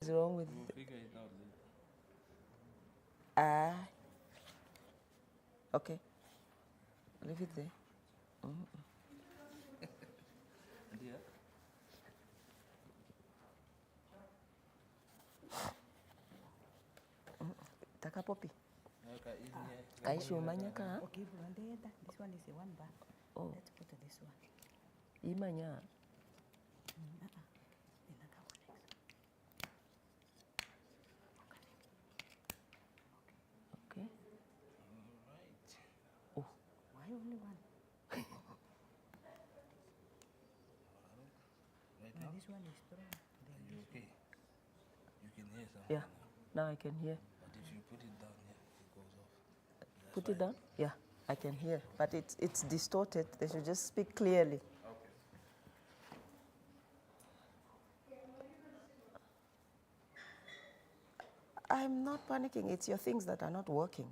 What's wrong with We'll figure it out later. Okay. Leave it there. And yeah? Taka popi. Okay, easy. Kaisho manyaka. Okay, this one is a one bar. Oh. Let's put this one. Imanya. Okay. All right. Oh. Why only one? Right No, now? this one is strong. Are you okay? You can hear something Yeah. now. Now I can hear. But if you put it down here, it goes off. That's Put it fine. down? Yeah, I can hear. But it's distorted. They should just speak clearly. Okay. I'm not panicking. It's your things that are not working.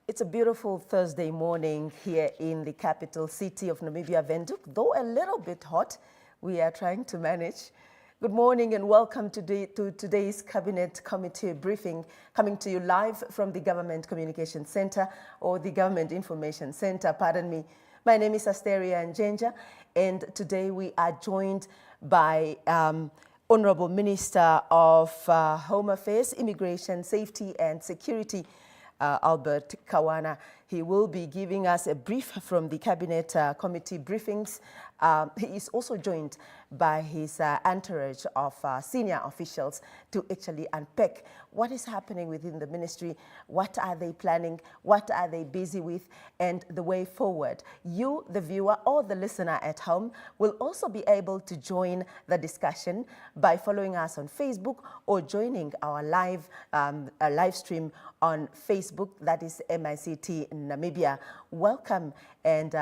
It's a beautiful Thursday morning here in the capital city of Namibia, Windhoek. Though a little bit hot, we are trying to manage. Good morning and welcome to today's Cabinet Committee briefing, coming to you live from the Government Communication Center, or the Government Information Center, pardon me. My name is Asteria Njenja, and today we are joined by Honorable Minister of Home Affairs, Immigration, Safety and Security, Albert Kawana. He will be giving us a brief from the Cabinet Committee briefings. He is also joined by his entourage of senior officials to actually unpack what is happening within the ministry, what are they planning, what are they busy with, and the way forward. You, the viewer or the listener at home, will also be able to join the discussion by following us on Facebook or joining our live stream on Facebook, that is MICT Namibia. Welcome and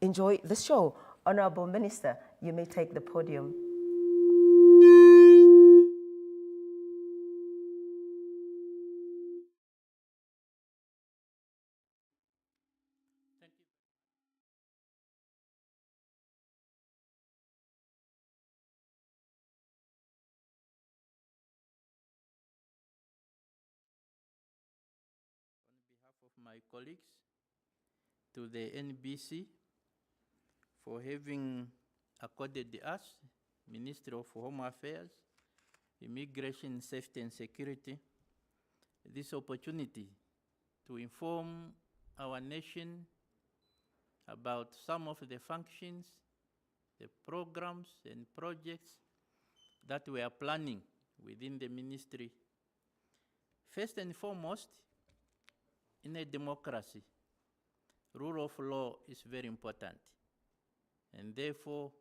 enjoy the show. Honorable Minister, you may take the podium. Thank you. On behalf of my colleagues, to the NBC for having accorded us, Ministry of Home Affairs, Immigration, Safety and Security, this opportunity to inform our nation about some of the functions, the programs and projects that we are planning within the ministry. First and foremost, in a democracy, rule of law is very important. And therefore,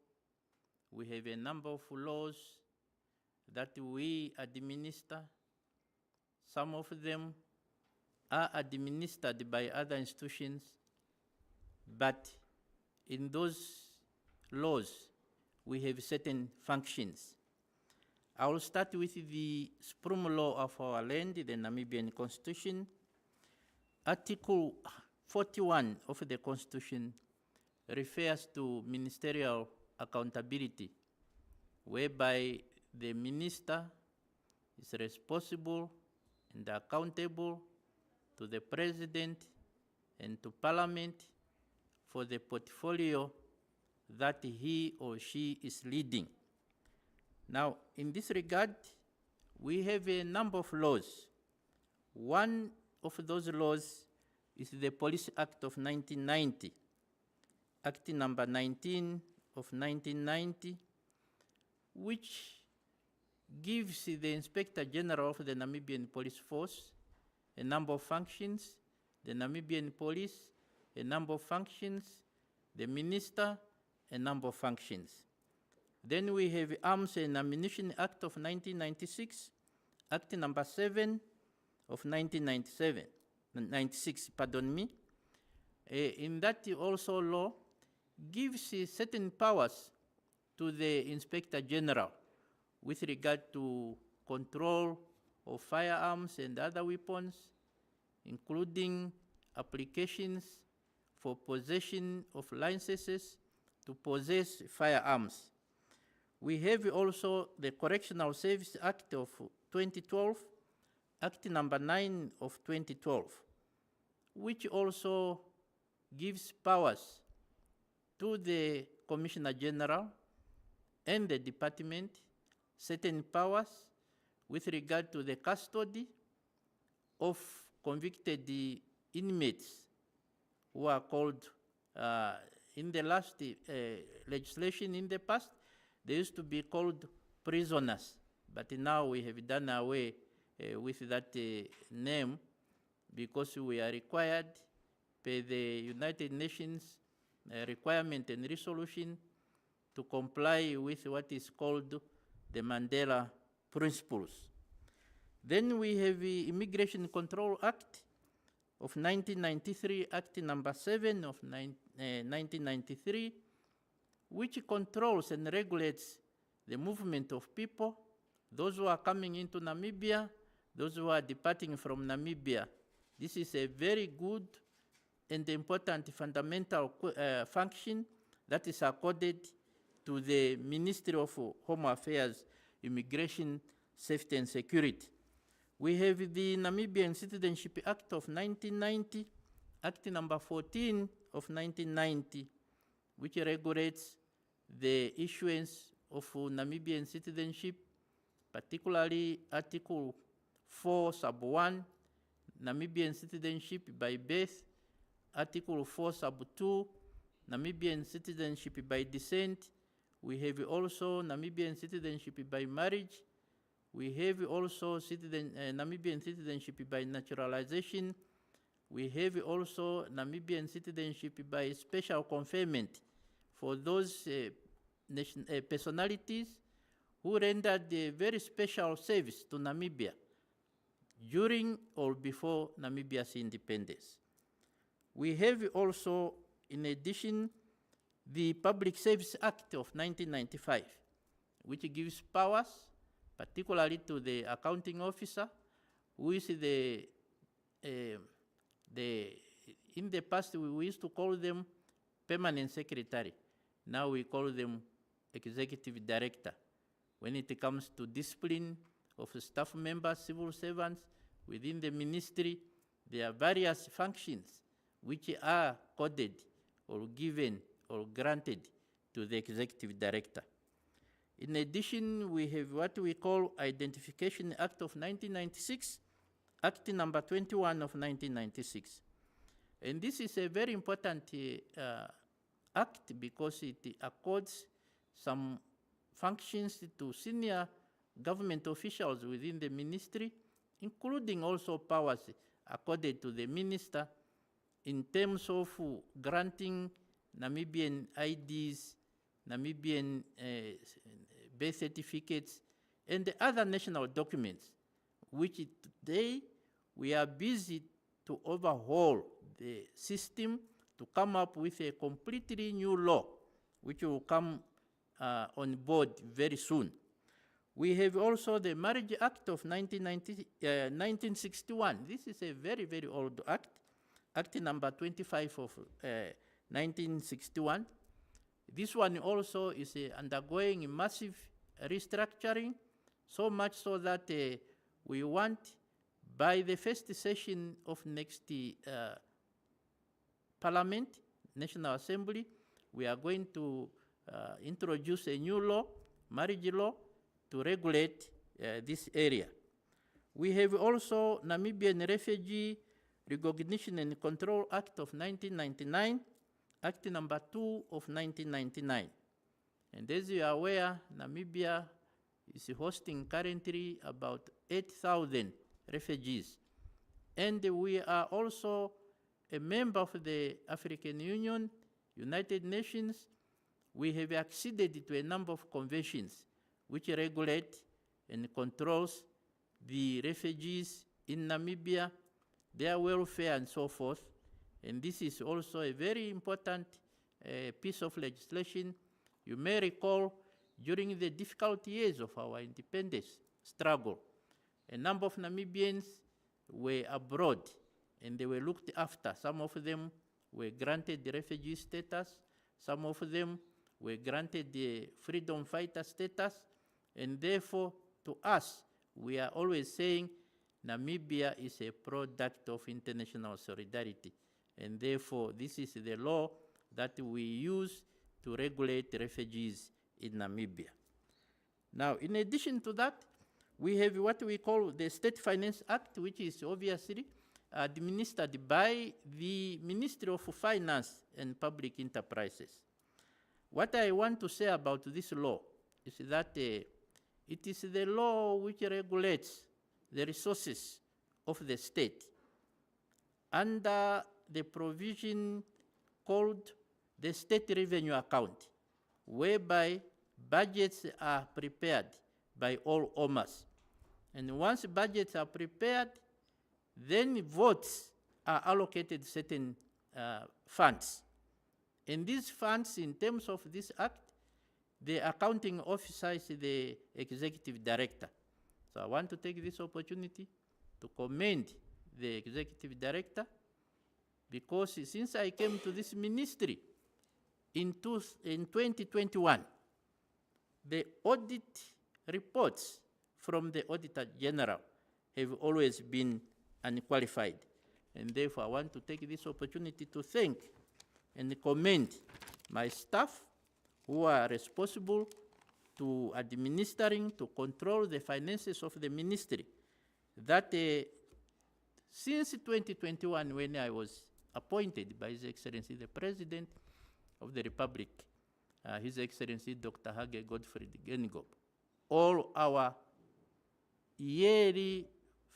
we have a number of laws that we administer. Some of them are administered by other institutions, but in those laws, we have certain functions. I will start with the supreme law of our land, the Namibian Constitution. Article 41 of the Constitution refers to ministerial accountability, whereby the minister is responsible and accountable to the President and to Parliament for the portfolio that he or she is leading. Now, in this regard, we have a number of laws. One of those laws is the Police Act of 1990, Act number 19 of 1990, which gives the Inspector General of the Namibian Police Force a number of functions, the Namibian Police a number of functions, the Minister a number of functions. Then we have Arms and Ammunition Act of 1996, Act number 7 of 96, pardon me. In that also law gives certain powers to the Inspector General with regard to control of firearms and other weapons, including applications for possession of licenses to possess firearms. We have also the Correctional Service Act of 2012, Act number 9 of 2012, which also gives powers to the Commissioner General and the department, certain powers with regard to the custody of convicted inmates who are called, in the last legislation in the past, they used to be called prisoners, but now we have done away with that name because we are required by the United Nations requirement and resolution to comply with what is called the Mandela Principles. Then we have the Immigration Control Act of 1993, Act number 7 of 1993, which controls and regulates the movement of people, those who are coming into Namibia, those who are departing from Namibia. This is a very good and important fundamental function that is accorded to the Ministry of Home Affairs, Immigration, Safety and Security. We have the Namibian Citizenship Act of 1990, Act number 14 of 1990, which regulates the issuance of Namibian citizenship, particularly Article 4 sub 1, Namibian citizenship by birth, Article 4 sub 2, Namibian citizenship by descent. We have also Namibian citizenship by marriage. We have also Namibian citizenship by naturalization. We have also Namibian citizenship by special conferment for those personalities who rendered a very special service to Namibia during or before Namibia's independence. We have also, in addition, the Public Service Act of 1995, which gives powers, particularly to the accounting officer, who is in the past we used to call them permanent secretary. Now we call them executive director. When it comes to discipline of staff members, civil servants within the ministry, there are various functions which are coded or given or granted to the executive director. In addition, we have what we call Identification Act of 1996, Act number 21 of 1996. And this is a very important act because it accords some functions to senior government officials within the ministry, including also powers accorded to the minister in terms of granting Namibian IDs, Namibian birth certificates, and the other national documents, which today we are busy to overhaul the system to come up with a completely new law, which will come on board very soon. We have also the Marriage Act of 1961. This is a very, very old act, Act number 25 of 1961. This one also is undergoing massive restructuring, so much so that we want, by the first session of next Parliament, National Assembly, we are going to introduce a new law, marriage law, to regulate this area. We have also Namibian Refugee Recognition and Control Act of 1999, Act number 2 of 1999. And as you are aware, Namibia is hosting currently about 8,000 refugees. And we are also a member of the African Union, United Nations. We have acceded to a number of conventions which regulate and controls the refugees in Namibia, their welfare and so forth. And this is also a very important piece of legislation. You may recall during the difficult years of our independence struggle, a number of Namibians were abroad and they were looked after. Some of them were granted the refugee status. Some of them were granted the freedom fighter status. And therefore, to us, we are always saying Namibia is a product of international solidarity. And therefore, this is the law that we use to regulate refugees in Namibia. Now, in addition to that, we have what we call the State Finance Act, which is obviously administered by the Ministry of Finance and Public Enterprises. What I want to say about this law is that it is the law which regulates the resources of the state under the provision called the State Revenue Account, whereby budgets are prepared by all OMAs. And once budgets are prepared, then votes are allocated certain funds. And these funds, in terms of this act, the accounting officer is the executive director. So I want to take this opportunity to commend the executive director, because since I came to this ministry in 2021, the audit reports from the Auditor General have always been unqualified. And therefore, I want to take this opportunity to thank and commend my staff who are responsible to administering, to control the finances of the ministry. That since 2021, when I was appointed by His Excellency the President of the Republic, His Excellency Dr. Hage Godfrey Genigob, all our yearly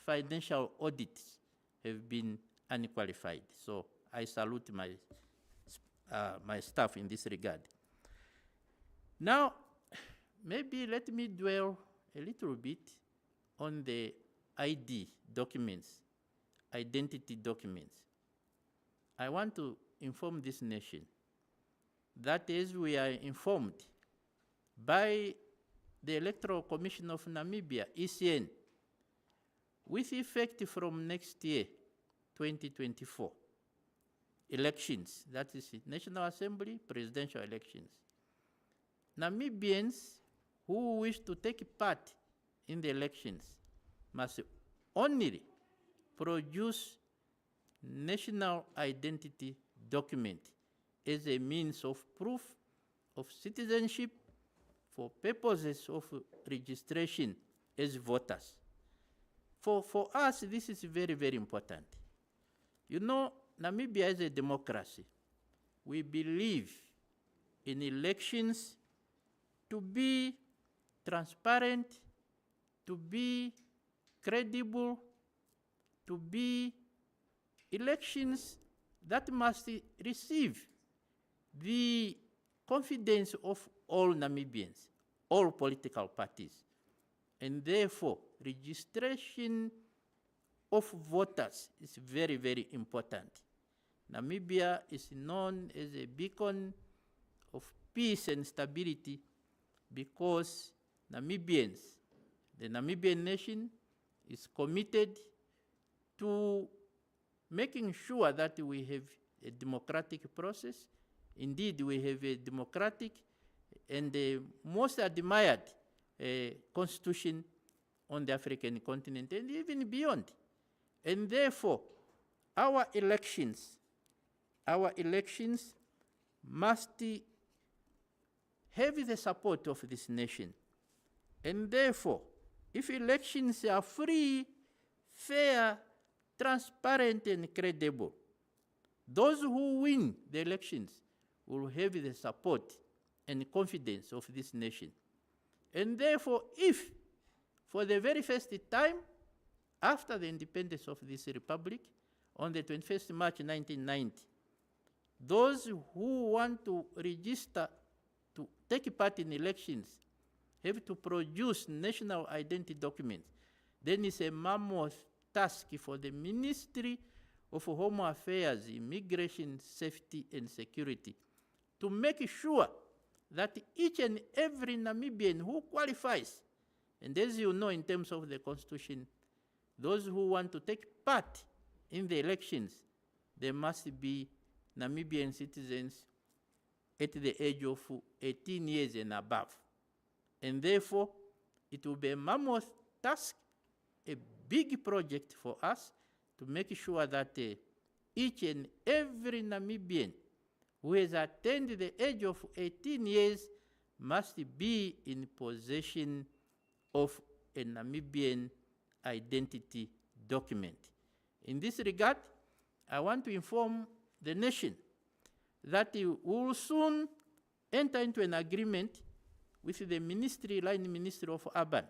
financial audits have been unqualified. So I salute my staff in this regard. Now, maybe let me dwell a little bit on the ID documents, identity documents. I want to inform this nation that as we are informed by the Electoral Commission of Namibia, ECN, with effect from next year, 2024, elections, that is National Assembly, presidential elections, Namibians who wish to take part in the elections must only produce national identity document as a means of proof of citizenship for purposes of registration as voters. For us, this is very, very important. You know, Namibia is a democracy. We believe in elections to be transparent, to be credible, to be elections that must receive the confidence of all Namibians, all political parties. And therefore, registration of voters is very, very important. Namibia is known as a beacon of peace and stability because Namibians, the Namibian nation, is committed to making sure that we have a democratic process. Indeed, we have a democratic and the most admired constitution on the African continent and even beyond. And therefore, our elections must have the support of this nation. And therefore, if elections are free, fair, transparent, and credible, those who win the elections will have the support and confidence of this nation. And therefore, if for the very first time after the independence of this republic on the 21st March 1990, those who want to register to take part in elections have to produce national identity documents, then it's a mammoth task for the Ministry of Home Affairs, Immigration, Safety and Security to make sure that each and every Namibian who qualifies, and as you know in terms of the Constitution, those who want to take part in the elections, they must be Namibian citizens at the age of 18 years and above. And therefore, it will be a mammoth task, a big project for us to make sure that each and every Namibian who has attained the age of 18 years must be in possession of a Namibian identity document. In this regard, I want to inform the nation that we will soon enter into an agreement with the Line Ministry of Urban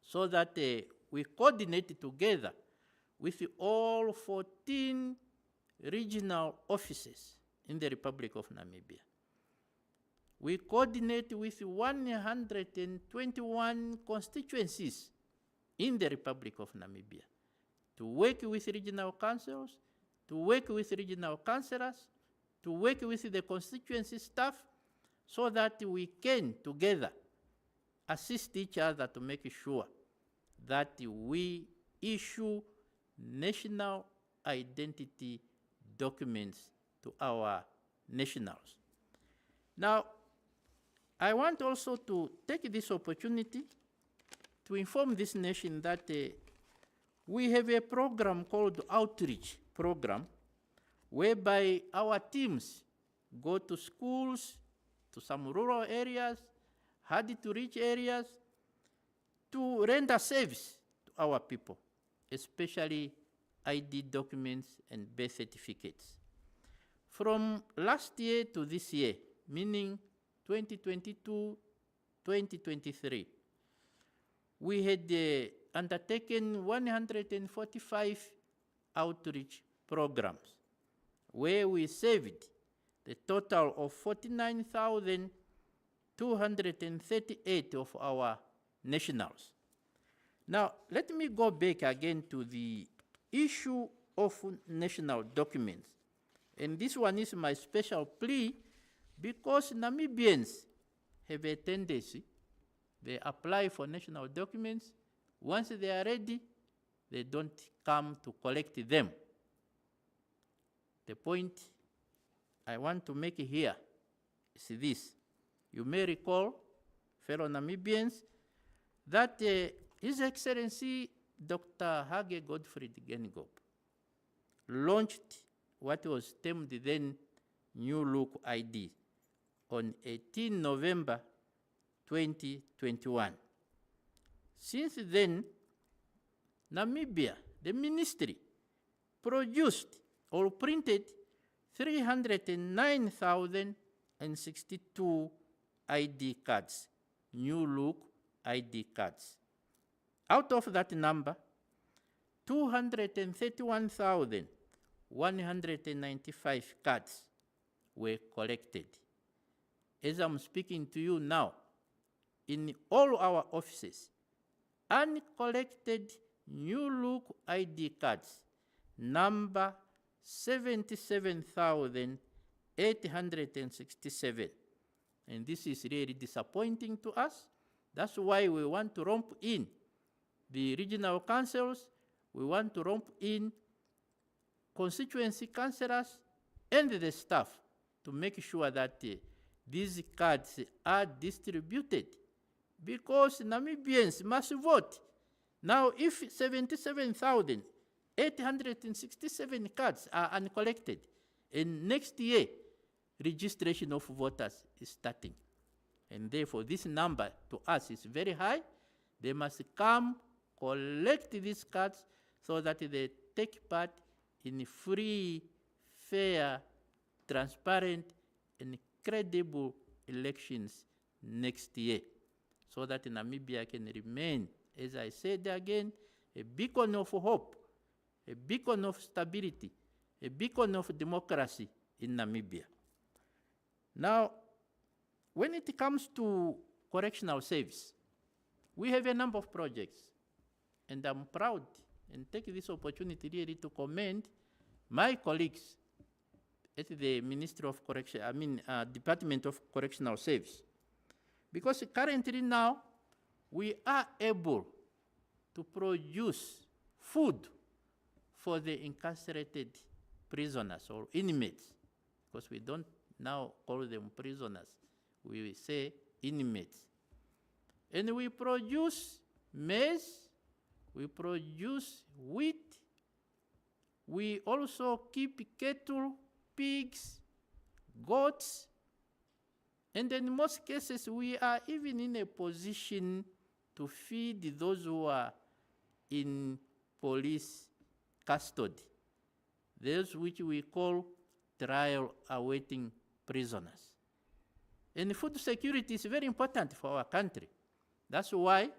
so that we coordinate together with all 14 regional offices in the Republic of Namibia. We coordinate with 121 constituencies in the Republic of Namibia to work with regional councils, to work with regional councillors, to work with the constituency staff so that we can together assist each other to make sure that we issue national identity documents to our nationals. Now, I want also to take this opportunity to inform this nation that we have a program called Outreach Program, whereby our teams go to schools, to some rural areas, hard-to-reach areas, to render service to our people, especially ID documents and birth certificates. From last year to this year, meaning 2022-2023, we had undertaken 145 outreach programs where we saved the total of 49,238 of our nationals. Now, let me go back again to the issue of national documents. And this one is my special plea because Namibians have a tendency, they apply for national documents. Once they are ready, they don't come to collect them. The point I want to make here is this. You may recall, fellow Namibians, that His Excellency Dr. Hage Godfried Geingob launched what was termed then New Look ID on 18 November 2021. Since then, Namibia, the ministry, produced or printed 309,062 ID cards, New Look ID cards. Out of that number, 231,195 cards were collected. As I'm speaking to you now, in all our offices, uncollected New Look ID cards number 77,867. And this is really disappointing to us. That's why we want to romp in the regional councils, we want to romp in constituency councillors and the staff to make sure that these cards are distributed, because Namibians must vote. Now, if 77,867 cards are uncollected, and next year registration of voters is starting. And therefore, this number to us is very high. They must come, collect these cards so that they take part in free, fair, transparent, and credible elections next year, so that Namibia can remain, as I said again, a beacon of hope, a beacon of stability, a beacon of democracy in Namibia. Now, when it comes to correctional service, we have a number of projects, and I'm proud and take this opportunity really to commend my colleagues at the Ministry of Correction, Department of Correctional Service. Because currently now, we are able to produce food for the incarcerated prisoners or inmates, because we don't now call them prisoners, we say inmates. And we produce maize, we produce wheat, we also keep cattle, pigs, goats, and in most cases we are even in a position to feed those who are in police custody, those which we call trial awaiting prisoners. And food security is very important for our country. That's why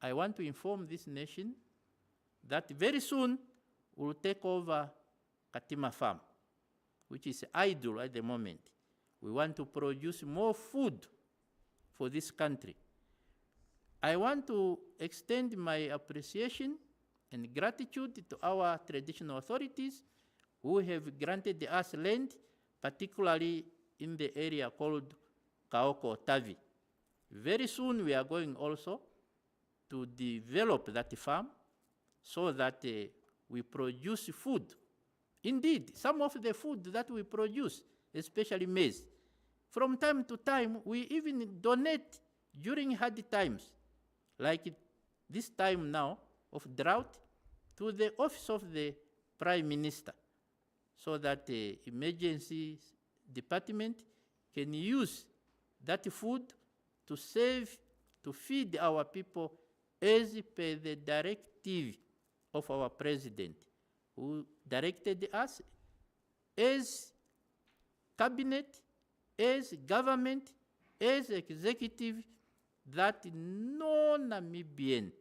I want to inform this nation that very soon we'll take over Katima Farm, which is idle at the moment. We want to produce more food for this country. I want to extend my appreciation and gratitude to our traditional authorities who have granted us land, particularly in the area called Kaoko Tavi. Very soon we are going also to develop that farm so that we produce food. Indeed, some of the food that we produce, especially maize, from time to time we even donate during hard times, like this time now of drought, to the office of the Prime Minister, so that the emergency department can use that food to save, to feed our people as per the directive of our president, who directed us as cabinet, as government, as executive, that no Namibian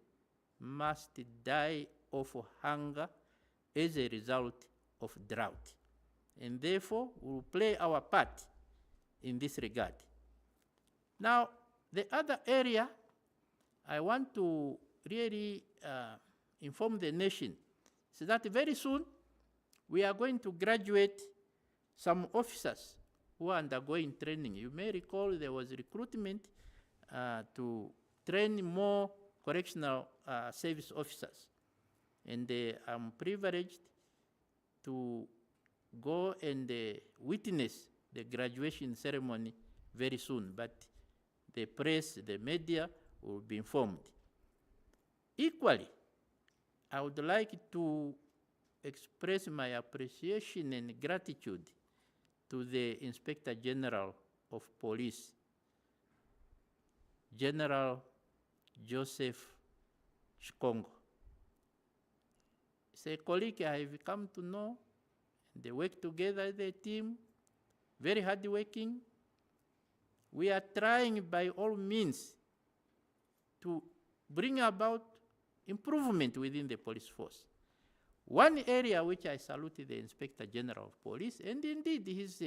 must die of hunger as a result of drought. And therefore, we will play our part in this regard. Now, the other area I want to really inform the nation is that very soon we are going to graduate some officers who are undergoing training. You may recall there was recruitment to train more correctional service officers. And I'm privileged to go and witness the graduation ceremony very soon, but the press, the media will be informed. Equally, I would like to express my appreciation and gratitude to the Inspector General of Police, General Joseph Shikongo. He's a colleague I have come to know. They work together as a team, very hardworking. We are trying by all means to bring about improvement within the police force. One area which I salute the Inspector General of Police, and indeed his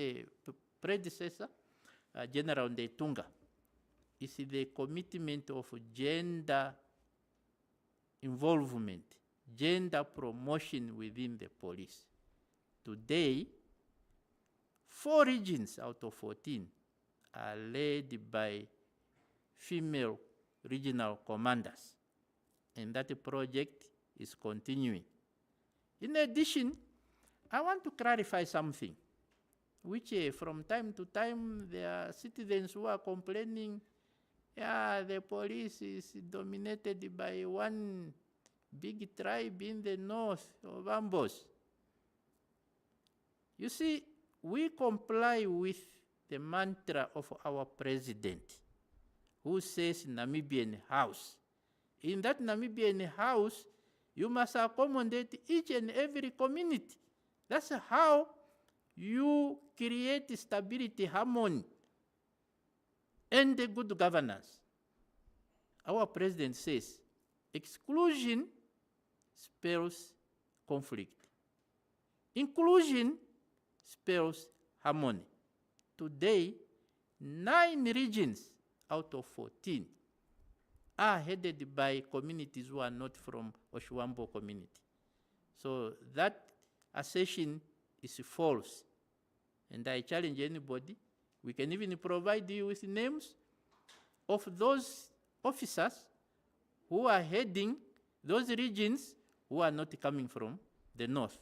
predecessor, General Ndetunga, is the commitment of gender involvement, gender promotion within the police. Today, 4 regions out of 14 are led by female regional commanders, and that project is continuing. In addition, I want to clarify something, which from time to time there are citizens who are complaining, yeah, the police is dominated by one big tribe in the north of Ambos. You see, we comply with the mantra of our president, who says Namibian house. In that Namibian house, you must accommodate each and every community. That's how you create stability, harmony, and the good governance. Our president says, exclusion spells conflict. Inclusion spells harmony. Today, 9 regions out of 14 are headed by communities who are not from Oshuambo community. So that assertion is false. And I challenge anybody, we can even provide you with names of those officers who are heading those regions who are not coming from the north.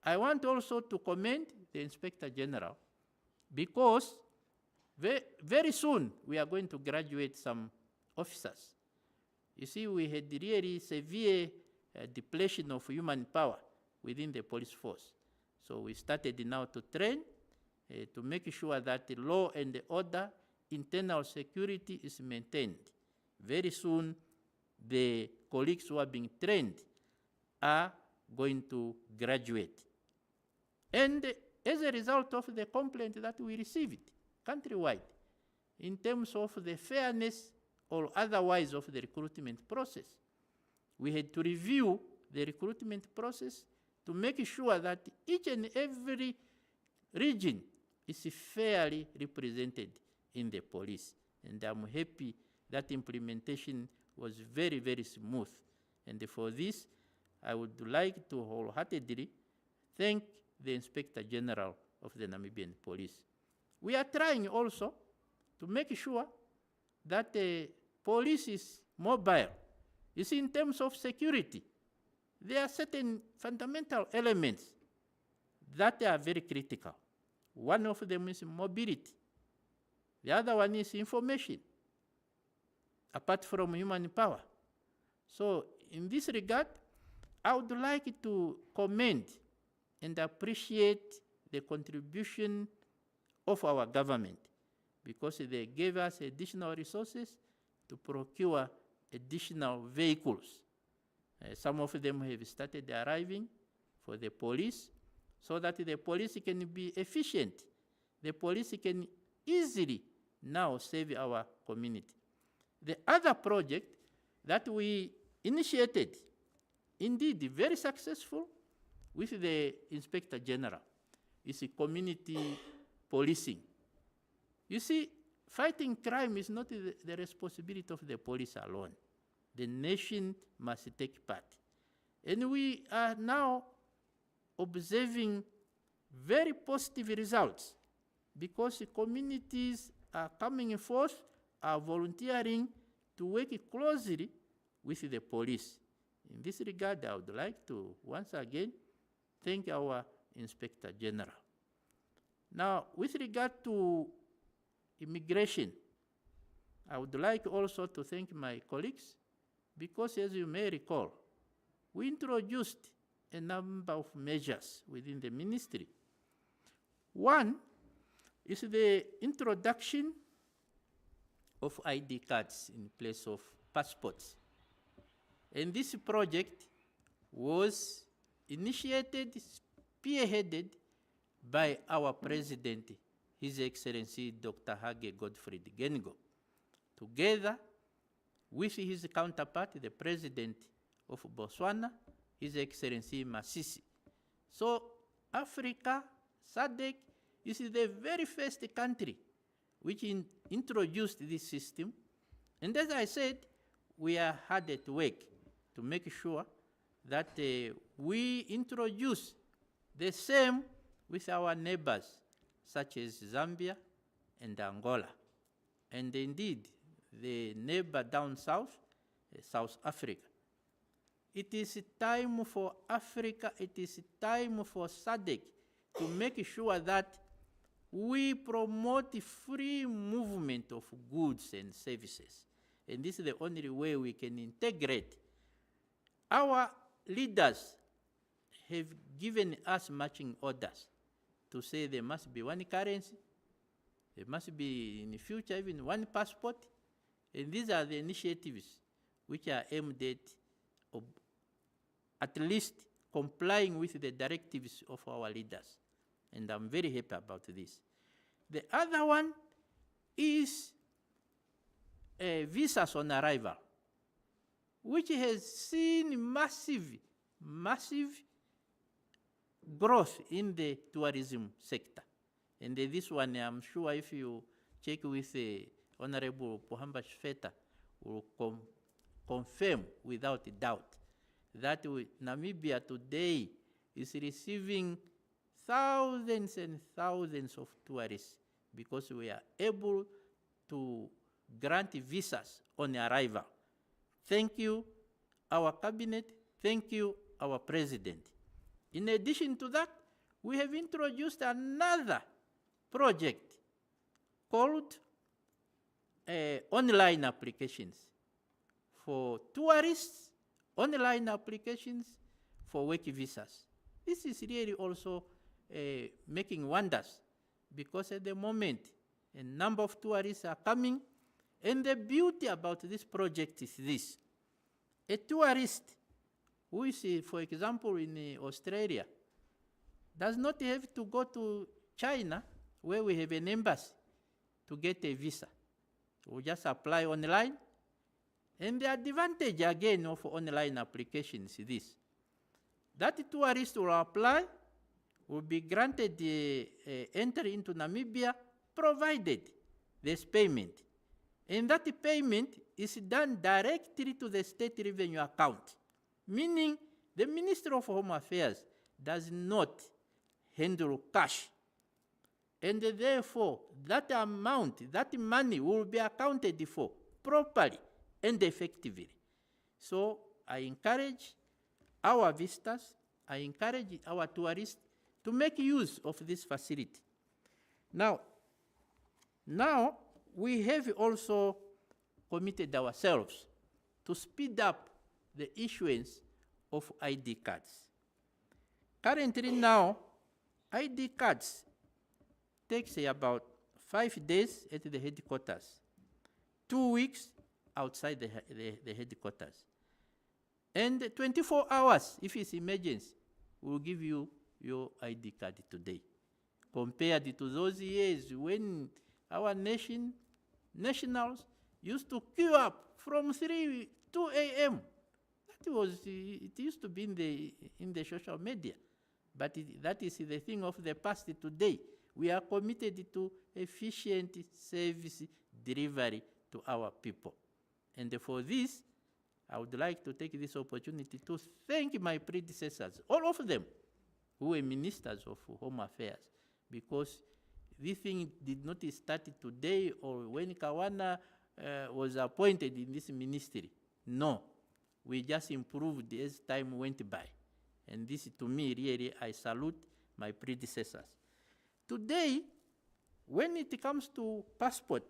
I want also to commend the Inspector General because very soon we are going to graduate some officers. You see, we had really severe depletion of human power within the police force. So we started now to train to make sure that the law and the order, internal security is maintained. Very soon, the colleagues who are being trained are going to graduate. And as a result of the complaint that we received countrywide, in terms of the fairness or otherwise of the recruitment process, we had to review the recruitment process to make sure that each and every region is fairly represented in the police. And I'm happy that implementation was very, very smooth. And for this, I would like to wholeheartedly thank the Inspector General of the Namibian Police. We are trying also to make sure that the police is mobile. You see, in terms of security, there are certain fundamental elements that are very critical. One of them is mobility. The other one is information, apart from human power. So in this regard, I would like to commend and appreciate the contribution of our government because they gave us additional resources to procure additional vehicles. Some of them have started arriving for the police so that the police can be efficient. The police can easily now save our community. The other project that we initiated, indeed very successful with the Inspector General, is community policing. You see, fighting crime is not the responsibility of the police alone. The nation must take part. And we are now observing very positive results because the communities are coming forth, are volunteering to work closely with the police. In this regard, I would like to once again thank our Inspector General. Now, with regard to immigration, I would like also to thank my colleagues because, as you may recall, we introduced a number of measures within the ministry. One is the introduction of ID cards in place of passports. And this project was initiated, spearheaded by our President, His Excellency Dr. Hage Godfried Genigo, together with his counterpart, the President of Botswana, His Excellency Masisi. So Africa, SADC, is the very first country which introduced this system. And as I said, we are hard at work to make sure that we introduce the same with our neighbors, such as Zambia and Angola. And indeed, the neighbor down south, South Africa. It is time for Africa, it is time for SADC to make sure that we promote free movement of goods and services. And this is the only way we can integrate. Our leaders have given us marching orders to say there must be one currency, there must be in the future even one passport. And these are the initiatives which are aimed at least complying with the directives of our leaders. And I'm very happy about this. The other one is visas on arrival, which has seen massive growth in the tourism sector. And this one, I'm sure if you check with Honorable Pohamba Shfeta, will confirm without doubt that Namibia today is receiving thousands and thousands of tourists because we are able to grant visas on arrival. Thank you, our cabinet. Thank you, our president. In addition to that, we have introduced another project called online applications for tourists, online applications for work visas. This is really also making wonders because at the moment, a number of tourists are coming, and the beauty about this project is this. A tourist who is, for example, in Australia, does not have to go to China, where we have an embassy, to get a visa. We just apply online. And the advantage, again, of online applications is this. That tourist will apply, will be granted entry into Namibia, provided there's payment. And that payment is done directly to the state revenue account, meaning the Ministry of Home Affairs does not handle cash. And therefore, that amount, that money will be accounted for properly and effectively. So I encourage our visitors, I encourage our tourists to make use of this facility. Now we have also committed ourselves to speed up the issuance of ID cards. Currently now, ID cards takes about 5 days at the headquarters, 2 weeks outside the headquarters. And 24 hours, if it's emergency, we'll give you your ID card today. Compared to those years when our nationals used to queue up from 2 a.m. It used to be in the social media. But that is the thing of the past today. We are committed to efficient service delivery to our people. And for this, I would like to take this opportunity to thank my predecessors, all of them, who were ministers of Home Affairs, because this thing did not start today or when Kawana was appointed in this ministry. No, we just improved as time went by. And this, to me, really, I salute my predecessors. Today, when it comes to passport,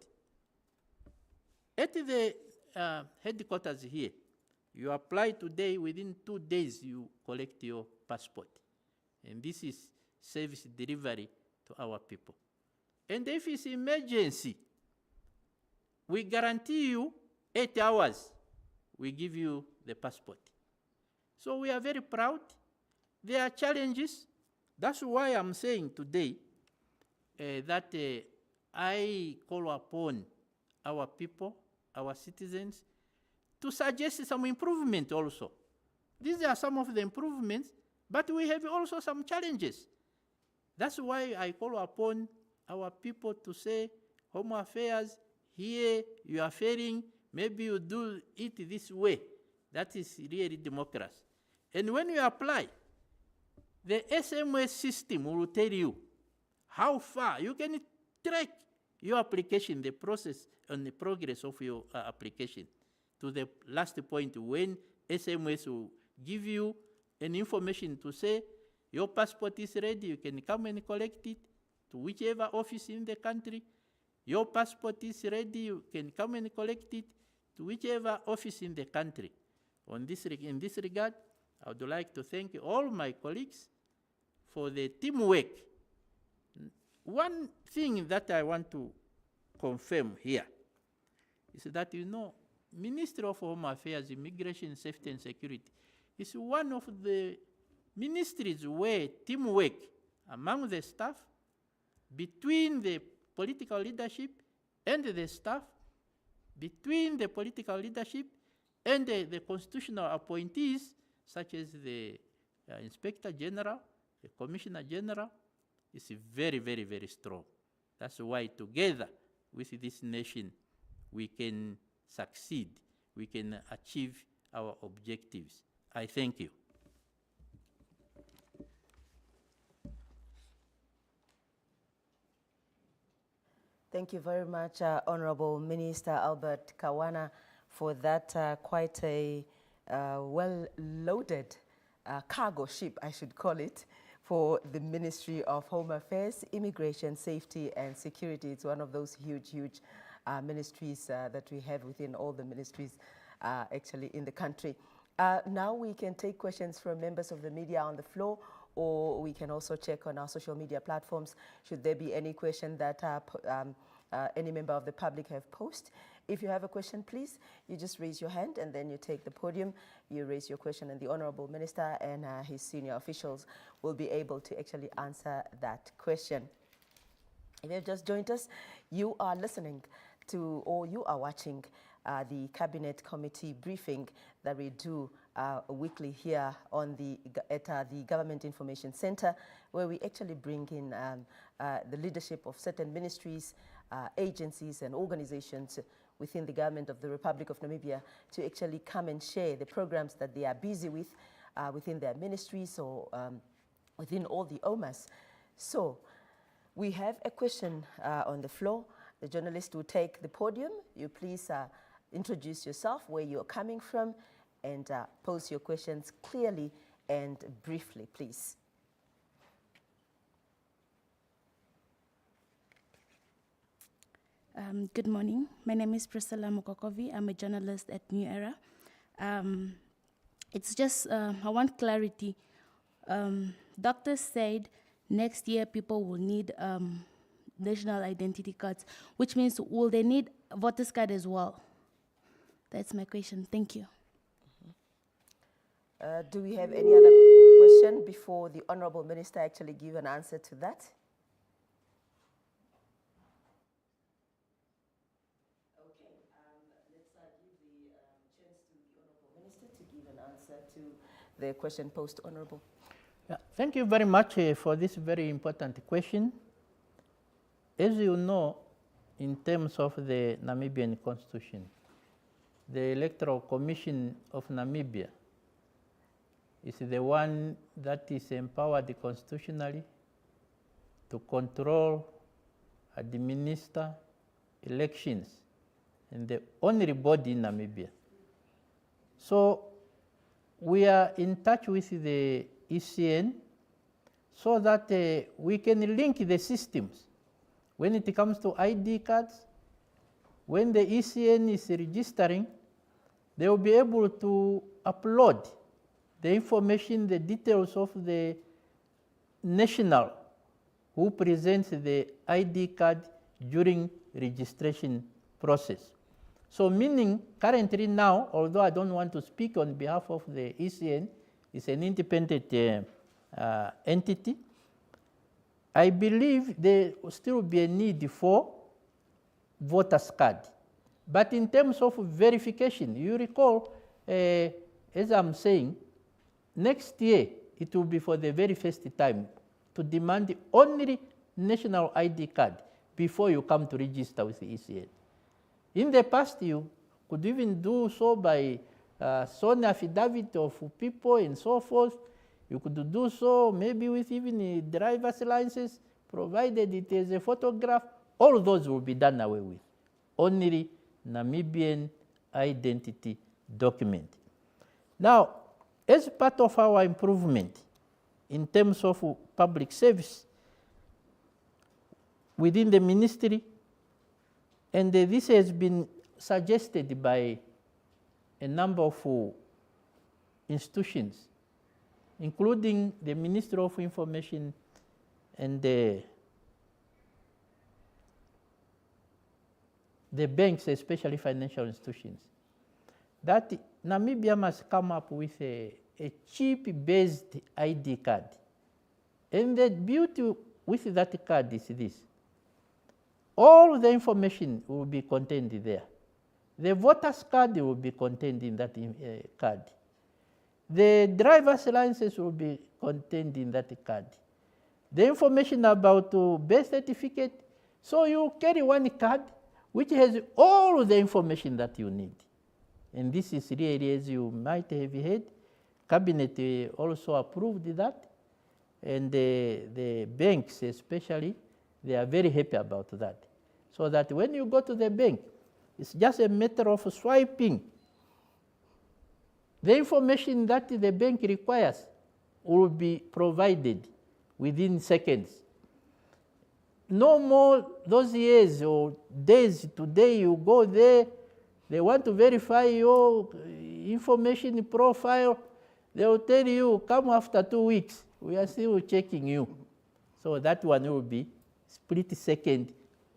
at the headquarters here, you apply today, within 2 days you collect your passport. And this is service delivery to our people. And if it's emergency, we guarantee you 8 hours, we give you the passport. So we are very proud. There are challenges. That's why I'm saying today that I call upon our people, our citizens, to suggest some improvement also. These are some of the improvements, but we have also some challenges. That's why I call upon our people to say, Home Affairs, here you are failing, maybe you do it this way. That is really democracy. And when you apply, the SMS system will tell you how far you can track your application, the process and the progress of your application, to the last point when SMS will give you an information to say your passport is ready, you can come and collect it to whichever office in the country. Your passport is ready, you can come and collect it to whichever office in the country. In this regard, I would like to thank all my colleagues for the teamwork one thing that I want to confirm here is that, Ministry of Home Affairs, Immigration, Safety and Security is one of the ministries where teamwork among the staff, between the political leadership and the staff, between the political leadership and the constitutional appointees, such as the Inspector General, the Commissioner General, is very, very, very strong. That's why together with this nation, we can succeed, we can achieve our objectives. I thank you. Thank you very much, Honorable Minister Albert Kawana, for that quite a well-loaded cargo ship, I should call it, for the Ministry of Home Affairs, Immigration, Safety and Security. It's one of those huge, huge ministries that we have within all the ministries actually in the country. Now we can take questions from members of the media on the floor, or we can also check on our social media platforms should there be any question that any member of the public have posed. If you have a question, please, you just raise your hand and then you take the podium, you raise your question, and the Honorable Minister and his senior officials will be able to actually answer that question. If you have just joined us, you are listening to, or you are watching the Cabinet Committee briefing that we do weekly here on at the Government Information Center, where we actually bring in the leadership of certain ministries, agencies and organizations within the government of the Republic of Namibia to actually come and share the programs that they are busy with within their ministries or within all the OMAs. So we have a question on the floor. The journalist will take the podium. You please introduce yourself, where you're coming from, and pose your questions clearly and briefly, please. Good morning. My name is Priscilla Mukokovi. I'm a journalist at New Era. It's just, I want clarity. Doctors said next year people will need national identity cards, which means will they need voters card as well? That's my question. Thank you. Do we have any other question before the Honorable Minister actually give an answer to that? Okay, let's give the chance to the Honorable Minister to give an answer to the question posed, Honorable. Yeah, thank you very much for this very important question. As you know, in terms of the Namibian Constitution, the Electoral Commission of Namibia is the one that is empowered constitutionally to control, administer elections, and the only body in Namibia. So we are in touch with the ECN so that we can link the systems. When it comes to ID cards, when the ECN is registering, they will be able to upload the information, the details of the national who presents the ID card during registration process. So meaning currently now, although I don't want to speak on behalf of the ECN, it's an independent entity, I believe there will still be a need for voters card. But in terms of verification, you recall, as I'm saying, next year it will be for the very first time to demand only national ID card before you come to register with the ECN. In the past, you could even do so by sworn affidavit of people and so forth. You could do so maybe with even a driver's license, provided it is a photograph. All those will be done away with. Only Namibian identity document. Now, as part of our improvement in terms of public service within the ministry, and this has been suggested by a number of institutions, including the Ministry of Information and the banks, especially financial institutions, that Namibia must come up with a chip-based ID card. And the beauty with that card is this. All the information will be contained there. The voter's card will be contained in that card. The driver's license will be contained in that card. The information about birth certificate, so you carry one card which has all the information that you need. And this is really, as you might have heard, Cabinet also approved that. And the banks especially, they are very happy about that. So that when you go to the bank, it's just a matter of swiping. The information that the bank requires will be provided within seconds. No more those years or days. Today you go there, they want to verify your information profile. They will tell you, come after 2 weeks. We are still checking you. So that one will be split second.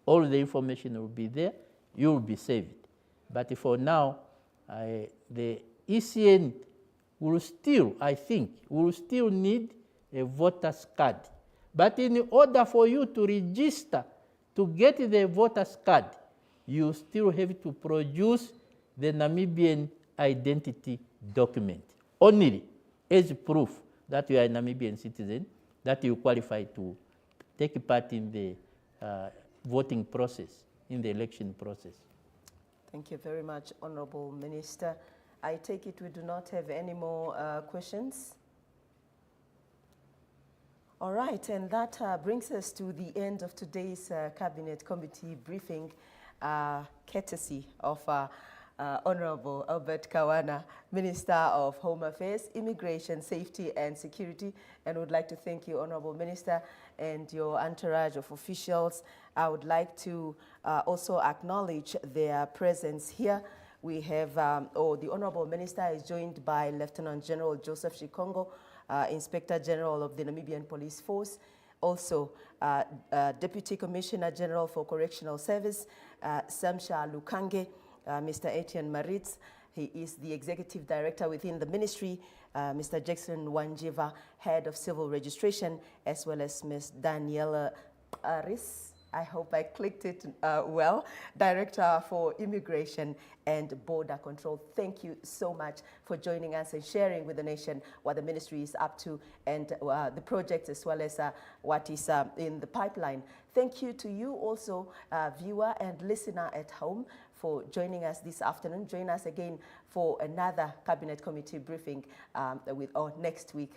All the information will be there. You will be saved. But for now, the ECN will still, I think, will still need a voter's card. But in order for you to register to get the voter's card, you still have to produce the Namibian identity document, only as proof that you are a Namibian citizen, that you qualify to take part in the voting process, in the election process. Thank you very much, Honorable Minister. I take it we do not have any more questions. All right, and that brings us to the end of today's Cabinet Committee briefing, courtesy of Honorable Albert Kawana, Minister of Home Affairs, Immigration, Safety and Security, and would like to thank you, Honorable Minister, and your entourage of officials. I would like to also acknowledge their presence here. We have, the Honorable Minister is joined by Lieutenant General Joseph Shikongo, Inspector General of the Namibian Police Force, also Deputy Commissioner General for Correctional Service, Samsha Lukange, Mr. Etienne Maritz. He is the Executive Director within the Ministry, Mr. Jackson Wanjiva, Head of Civil Registration, as well as Ms. Daniela Aris, I hope I clicked it well, Director for Immigration and Border Control. Thank you so much for joining us and sharing with the nation what the ministry is up to and the projects as well as what is in the pipeline. Thank you to you also, viewer and listener at home, for joining us this afternoon. Join us again for another Cabinet Committee briefing next week,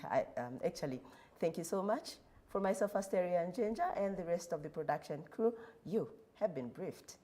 actually. Thank you so much. For myself, Asteria and Ginger, and the rest of the production crew, you have been briefed.